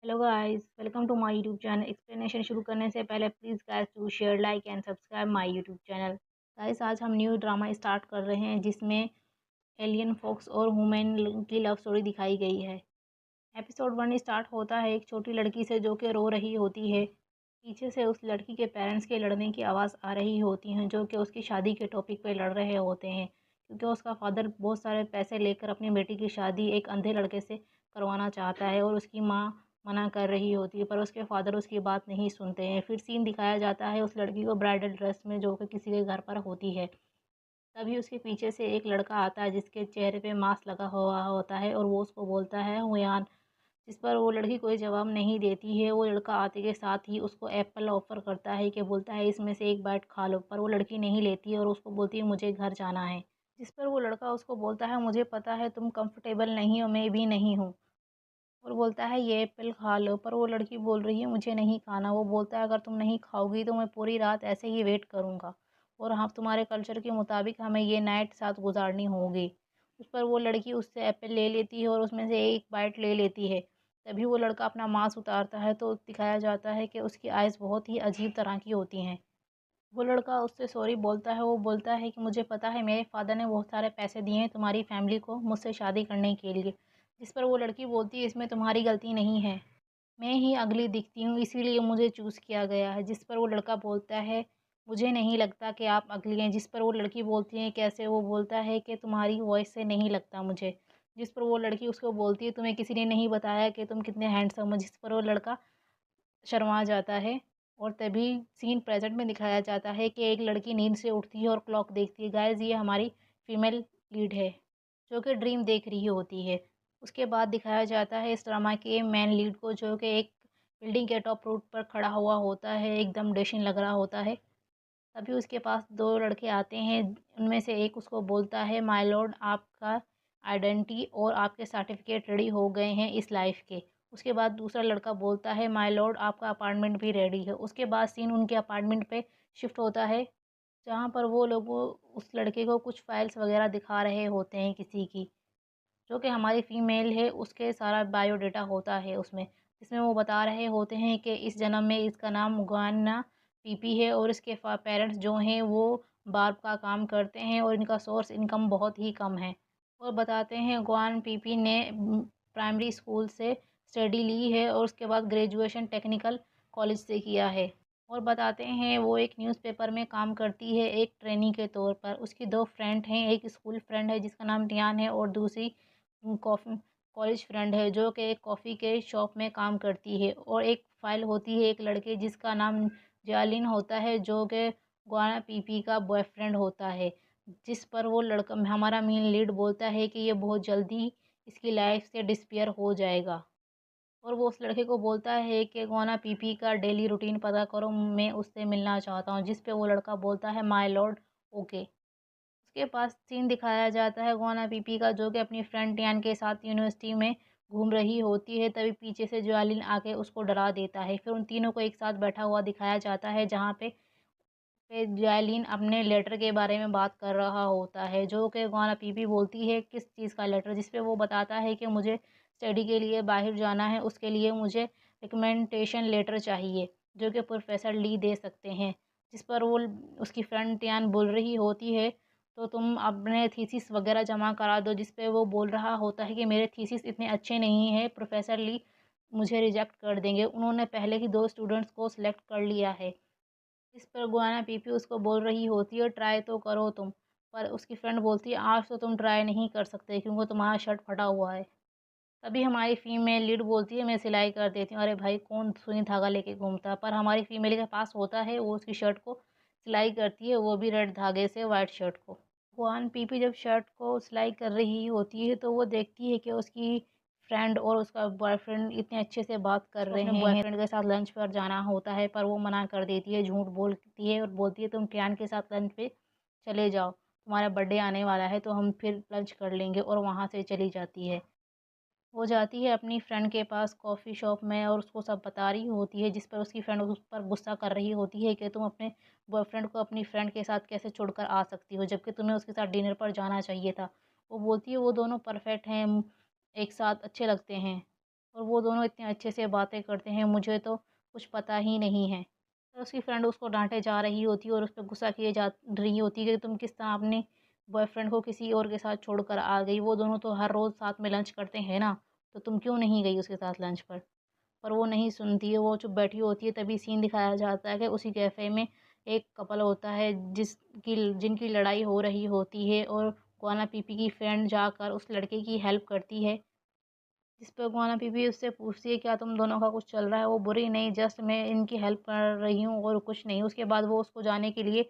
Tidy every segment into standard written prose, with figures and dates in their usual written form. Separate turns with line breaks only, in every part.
Hello guys, welcome to my YouTube channel. Explanation शुरू करने से पहले please guys to share, like and subscribe my YouTube channel. Guys, आज हम new drama start कर रहे हैं जिसमें एलियन फॉक्स और वुमेन की लव स्टोरी दिखाई गई है। एपिसोड 1 स्टार्ट होता है एक छोटी लड़की से जो कि रो रही होती है। पीछे से उस लड़की के पेरेंट्स के लड़ने की आवाज़ आ रही होती है जो कि उसकी शादी के टॉपिक पे लड़ रहे होते हैं, क्योंकि उसका फादर बहुत सारे पैसे लेकर अपनी बेटी की शादी एक अंधे लड़के से करवाना चाहता है और उसकी माँ मना कर रही होती है, पर उसके फादर उसकी बात नहीं सुनते हैं। फिर सीन दिखाया जाता है उस लड़की को ब्राइडल ड्रेस में जो कि किसी के घर पर होती है। तभी उसके पीछे से एक लड़का आता है जिसके चेहरे पे मास्क लगा हुआ होता है और वो उसको बोलता है हुयान, जिस पर वो लड़की कोई जवाब नहीं देती है। वो लड़का आते के साथ ही उसको एप्पल ऑफ़र करता है कि बोलता है इसमें से एक बाइट खा लो, पर वो लड़की नहीं लेती है और उसको बोलती है मुझे घर जाना है। जिस पर वो लड़का उसको बोलता है मुझे पता है तुम कंफर्टेबल नहीं हो, मैं भी नहीं हूँ, और बोलता है ये एप्पल खा लो, पर वो लड़की बोल रही है मुझे नहीं खाना। वो बोलता है अगर तुम नहीं खाओगी तो मैं पूरी रात ऐसे ही वेट करूँगा और हाँ, तुम्हारे कल्चर के मुताबिक हमें ये नाइट साथ गुजारनी होगी। उस पर वो लड़की उससे एप्पल ले लेती है और उसमें से एक बाइट ले लेती है। तभी वो लड़का अपना मांस उतारता है तो दिखाया जाता है कि उसकी आइज़ बहुत ही अजीब तरह की होती हैं। वो लड़का उससे सॉरी बोलता है। वो बोलता है कि मुझे पता है मेरे फादर ने बहुत सारे पैसे दिए हैं तुम्हारी फैमिली को मुझसे शादी करने के लिए। जिस पर वो लड़की बोलती है इसमें तुम्हारी गलती नहीं है, मैं ही अगली दिखती हूँ इसीलिए मुझे चूज़ किया गया है। जिस पर वो लड़का बोलता है मुझे नहीं लगता कि आप अगली हैं। जिस पर वो लड़की बोलती है कैसे? वो बोलता है कि तुम्हारी वॉइस से नहीं लगता मुझे। जिस पर वो लड़की उसको बोलती है तुम्हें किसी ने नहीं बताया कि तुम कितने हैंडसम हो। जिस पर वो लड़का शर्मा जाता है और तभी सीन प्रेजेंट में दिखाया जाता है कि एक लड़की नींद से उठती है और क्लॉक देखती है। गाइस, ये हमारी फीमेल लीड है जो कि ड्रीम देख रही होती है। उसके बाद दिखाया जाता है इस ड्रामा के मेन लीड को जो कि एक बिल्डिंग के टॉप फ्लोर पर खड़ा हुआ होता है, एकदम डेशिंग लग रहा होता है। तभी उसके पास 2 लड़के आते हैं, उनमें से एक उसको बोलता है माय लॉर्ड, आपका आइडेंटिटी और आपके सर्टिफिकेट रेडी हो गए हैं इस लाइफ़ के। उसके बाद दूसरा लड़का बोलता है माय लॉर्ड, आपका अपार्टमेंट भी रेडी है। उसके बाद सीन उनके अपार्टमेंट पे शिफ्ट होता है, जहाँ पर वो लोग उस लड़के को कुछ फाइल्स वगैरह दिखा रहे होते हैं किसी की, जो कि हमारी फ़ीमेल है, उसके सारा बायोडाटा होता है उसमें, जिसमें वो बता रहे होते हैं कि इस जन्म में इसका नाम गुआना पीपी है और इसके पेरेंट्स जो हैं वो बार्ब का काम करते हैं और इनका सोर्स इनकम बहुत ही कम है। और बताते हैं गुआन पीपी ने प्राइमरी स्कूल से स्टडी ली है और उसके बाद ग्रेजुएशन टेक्निकल कॉलेज से किया है। और बताते हैं वो एक न्यूज़पेपर में काम करती है एक ट्रेनी के तौर पर। उसकी 2 फ्रेंड हैं, एक स्कूल फ्रेंड है जिसका नाम टियान है और दूसरी कॉफ़ी कॉलेज फ्रेंड है जो कि एक कॉफ़ी के शॉप में काम करती है। और एक फ़ाइल होती है एक लड़के जिसका नाम जालिन होता है जो कि गुआना पीपी का बॉयफ्रेंड होता है। जिस पर वो लड़का हमारा मेन लीड बोलता है कि ये बहुत जल्दी इसकी लाइफ से डिसअपियर हो जाएगा। और वो उस लड़के को बोलता है कि गुआना पीपी का डेली रूटीन पता करो, मैं उससे मिलना चाहता हूँ। जिस पे वो लड़का बोलता है माय लॉर्ड, ओके। उसके पास सीन दिखाया जाता है गुआना पीपी का जो कि अपनी फ्रेंड टियान के साथ यूनिवर्सिटी में घूम रही होती है। तभी पीछे से ज्वालिन आके उसको डरा देता है। फिर उन तीनों को एक साथ बैठा हुआ दिखाया जाता है जहाँ पे जायलीन अपने लेटर के बारे में बात कर रहा होता है जो कि गुआना पीपी बोलती है किस चीज़ का लेटर? जिस पे वो बताता है कि मुझे स्टडी के लिए बाहर जाना है, उसके लिए मुझे रिकमेंडेशन लेटर चाहिए जो कि प्रोफेसर ली दे सकते हैं। जिस पर वो उसकी फ्रेंड टियान बोल रही होती है तो तुम अपने थीसिस वगैरह जमा करा दो। जिस पे वो बोल रहा होता है कि मेरे थीसिस इतने अच्छे नहीं हैं, प्रोफेसर ली मुझे रिजेक्ट कर देंगे, उन्होंने पहले ही 2 स्टूडेंट्स को सिलेक्ट कर लिया है। इस पर गुआना पीपी उसको बोल रही होती है ट्राई तो करो तुम, पर उसकी फ्रेंड बोलती है आज तो तुम ट्राई नहीं कर सकते क्योंकि तुम्हारा शर्ट फटा हुआ है। तभी हमारी फीमेल लीड बोलती है मैं सिलाई कर देती हूँ। अरे भाई, कौन सुई धागा लेके घूमता है? पर हमारी फीमेल के पास होता है, वो उसकी शर्ट को सिलाई करती है, वो भी रेड धागे से वाइट शर्ट को। गुआन पीपी जब शर्ट को सिलाई कर रही होती है तो वो देखती है कि उसकी फ्रेंड और उसका बॉयफ्रेंड इतने अच्छे से बात कर रहे हैं। बॉयफ्रेंड के साथ लंच पर जाना होता है पर वो मना कर देती है, झूठ बोलती है और बोलती है तुम ट्रियान के साथ लंच पे चले जाओ, तुम्हारा बर्थडे आने वाला है तो हम फिर लंच कर लेंगे, और वहाँ से चली जाती है। वो जाती है अपनी फ्रेंड के पास कॉफ़ी शॉप में और उसको सब बता रही होती है। जिस पर उसकी फ्रेंड उस पर गुस्सा कर रही होती है कि तुम अपने बॉयफ्रेंड को अपनी फ्रेंड के साथ कैसे छोड़कर आ सकती हो जबकि तुम्हें उसके साथ डिनर पर जाना चाहिए था। वो बोलती है वो दोनों परफेक्ट हैं, एक साथ अच्छे लगते हैं। और वो दोनों इतने अच्छे से बातें करते हैं, मुझे तो कुछ पता ही नहीं है। तो उसकी फ्रेंड उसको डाँटे जा रही होती है और उस पे गुस्सा किए जा रही होती है कि तुम किस तरह अपने बॉयफ्रेंड को किसी और के साथ छोड़कर आ गई। वो दोनों तो हर रोज़ साथ में लंच करते हैं ना, तो तुम क्यों नहीं गई उसके साथ लंच पर? पर वो नहीं सुनती है, वो चुप बैठी होती है। तभी सीन दिखाया जाता है कि उसी कैफ़े में एक कपल होता है जिनकी लड़ाई हो रही होती है और गुआना पीपी की फ्रेंड जाकर उस लड़के की हेल्प करती है। जिस पे गुआना पीपी उससे पूछती है क्या तुम दोनों का कुछ चल रहा है? वो बुरी नहीं, जस्ट मैं इनकी हेल्प कर रही हूँ और कुछ नहीं। उसके बाद वो उसको जाने के लिए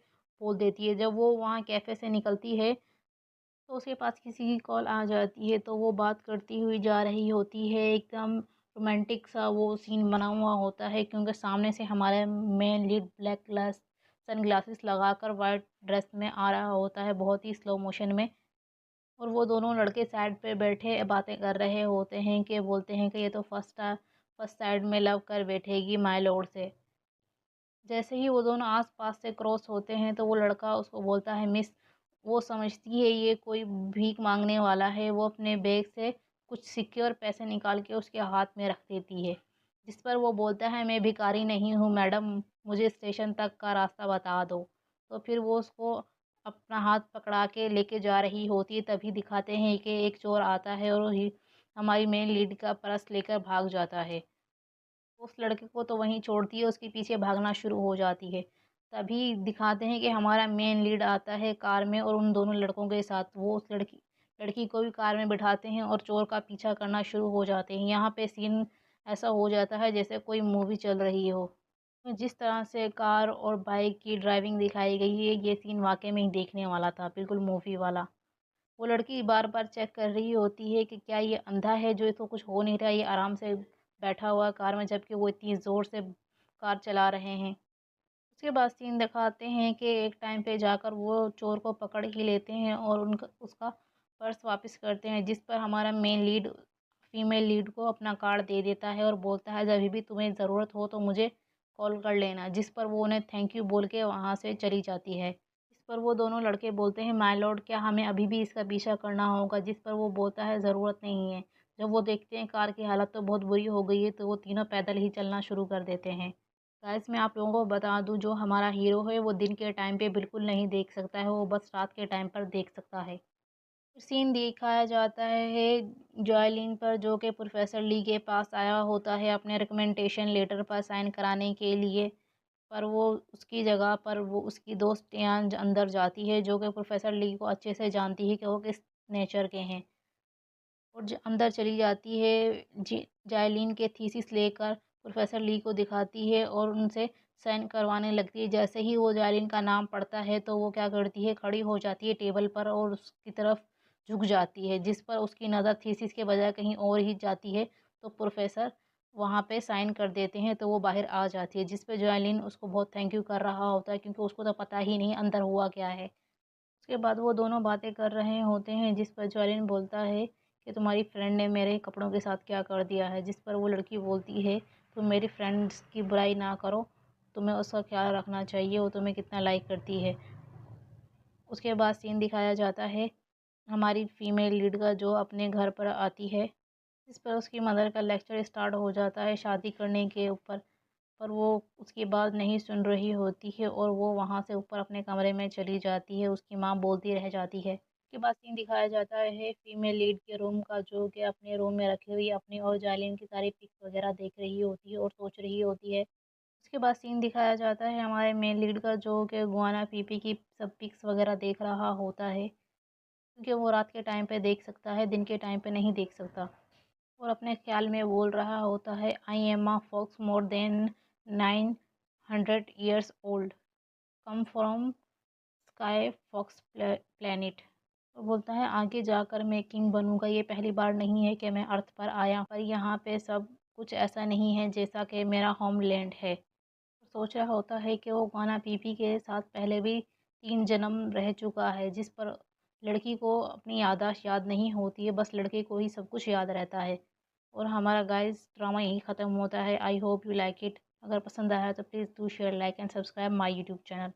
बोल देती है। जब वो वहाँ कैफ़े से निकलती है तो उसके पास किसी की कॉल आ जाती है, तो वो बात करती हुई जा रही होती है। एकदम रोमांटिक सा वो सीन बना हुआ होता है क्योंकि सामने से हमारा main lead black glass sunglasses लगाकर वाइट ड्रेस में आ रहा होता है, बहुत ही स्लो मोशन में। और वो दोनों लड़के साइड पे बैठे बातें कर रहे होते हैं कि बोलते हैं कि ये तो फर्स्ट साइड में लव कर बैठेगी माय लॉर्ड से। जैसे ही वो दोनों आस-पास से क्रॉस होते हैं तो वो लड़का उसको बोलता है मिस। वो समझती है ये कोई भीख माँगने वाला है। वो अपने बैग से कुछ सिक्के और पैसे निकाल के उसके हाथ में रख देती है। जिस पर वो बोलता है मैं भिखारी नहीं हूँ मैडम, मुझे स्टेशन तक का रास्ता बता दो। तो फिर वो उसको अपना हाथ पकड़ा के लेके जा रही होती है। तभी दिखाते हैं कि एक चोर आता है और हमारी मेन लीड का पर्स लेकर भाग जाता है। उस लड़के को तो वहीं छोड़ती है, उसके पीछे भागना शुरू हो जाती है। तभी दिखाते हैं कि हमारा मेन लीड आता है कार में और उन दोनों लड़कों के साथ वो उस लड़की लड़की को भी कार में बिठाते हैं और चोर का पीछा करना शुरू हो जाते हैं। यहाँ पे सीन ऐसा हो जाता है जैसे कोई मूवी चल रही हो। तो जिस तरह से कार और बाइक की ड्राइविंग दिखाई गई है, ये सीन वाक़ई में ही देखने वाला था, बिल्कुल मूवी वाला। वो लड़की बार-बार चेक कर रही होती है कि क्या ये अंधा है जो इसको कुछ हो नहीं रहा है, ये आराम से बैठा हुआ है कार में जबकि वो इतनी ज़ोर से कार चला रहे हैं। उसके बाद सीन दिखाते हैं कि एक टाइम पे जाकर वो चोर को पकड़ ही लेते हैं और उनका उसका पर्स वापस करते हैं जिस पर हमारा मेन लीड फीमेल लीड को अपना कार्ड दे देता है और बोलता है जब भी तुम्हें ज़रूरत हो तो मुझे कॉल कर लेना, जिस पर वो उन्हें थैंक यू बोल के वहाँ से चली जाती है। इस पर वो दोनों लड़के बोलते हैं माय लॉर्ड क्या हमें अभी भी इसका पीछा करना होगा, जिस पर वो बोलता है ज़रूरत नहीं है। जब वो देखते हैं कार की हालत तो बहुत बुरी हो गई है तो वो तीनों पैदल ही चलना शुरू कर देते हैं। गाइस मैं आप लोगों को बता दूं जो हमारा हीरो है वो दिन के टाइम पे बिल्कुल नहीं देख सकता है, वो बस रात के टाइम पर देख सकता है। सीन दिखाया जाता है जॉयलीन पर जो कि प्रोफेसर ली के पास आया होता है अपने रिकमेंडेशन लेटर पर साइन कराने के लिए। पर वो उसकी जगह पर वो उसकी दोस्त यान अंदर जाती है जो कि प्रोफेसर ली को अच्छे से जानती है कि वो किस नेचर के हैं और अंदर चली जाती है जायलीन के थीसिस लेकर प्रोफेसर ली को दिखाती है और उनसे साइन करवाने लगती है। जैसे ही वो जायलीन का नाम पढ़ता है तो वो क्या करती है खड़ी हो जाती है टेबल पर और उसकी तरफ झुक जाती है जिस पर उसकी नज़र थीसिस के बजाय कहीं और ही जाती है। तो प्रोफेसर वहाँ पे साइन कर देते हैं तो वो बाहर आ जाती है जिस पे जायलीन उसको बहुत थैंक यू कर रहा होता है क्योंकि उसको तो पता ही नहीं अंदर हुआ क्या है। उसके बाद वो दोनों बातें कर रहे होते हैं जिस पर जॉलिन बोलता है कि तुम्हारी फ्रेंड ने मेरे कपड़ों के साथ क्या कर दिया है, जिस पर वो लड़की बोलती है तुम मेरी फ्रेंड्स की बुराई ना करो, तुम्हें उसका ख्याल रखना चाहिए, वो तुम्हें कितना लाइक करती है। उसके बाद सीन दिखाया जाता है हमारी फीमेल लीड का जो अपने घर पर आती है जिस पर उसकी मदर का लेक्चर स्टार्ट हो जाता है शादी करने के ऊपर। पर वो उसकी बात नहीं सुन रही होती है और वो वहाँ से ऊपर अपने कमरे में चली जाती है, उसकी माँ बोलती रह जाती है। उसके बाद सीन दिखाया जाता है फीमेल लीड के रूम का जो कि अपने रूम में रखी हुई अपनी और जालिन की सारी पिक्स वगैरह देख रही होती है और सोच रही होती है। उसके बाद सीन दिखाया जाता है हमारे मेन लीड का जो कि गुआना पीपी की सब पिक्स वगैरह देख रहा होता है क्योंकि वो रात के टाइम पे देख सकता है, दिन के टाइम पे नहीं देख सकता। और अपने ख्याल में बोल रहा होता है I am a fox more than 900 years old come from sky fox planet. तो बोलता है आगे जाकर मैं किंग बनूंगा, ये पहली बार नहीं है कि मैं अर्थ पर आया, पर यहाँ पे सब कुछ ऐसा नहीं है जैसा कि मेरा होमलैंड है। सोच रहा होता है कि वो गाना पीपी के साथ पहले भी 3 जन्म रह चुका है जिस पर लड़की को अपनी याददाश्त याद नहीं होती है, बस लड़के को ही सब कुछ याद रहता है। और हमारा गाइस ड्रामा यहीं ख़त्म होता है। I hope you like it. अगर पसंद आया तो please do share like and subscribe my YouTube channel.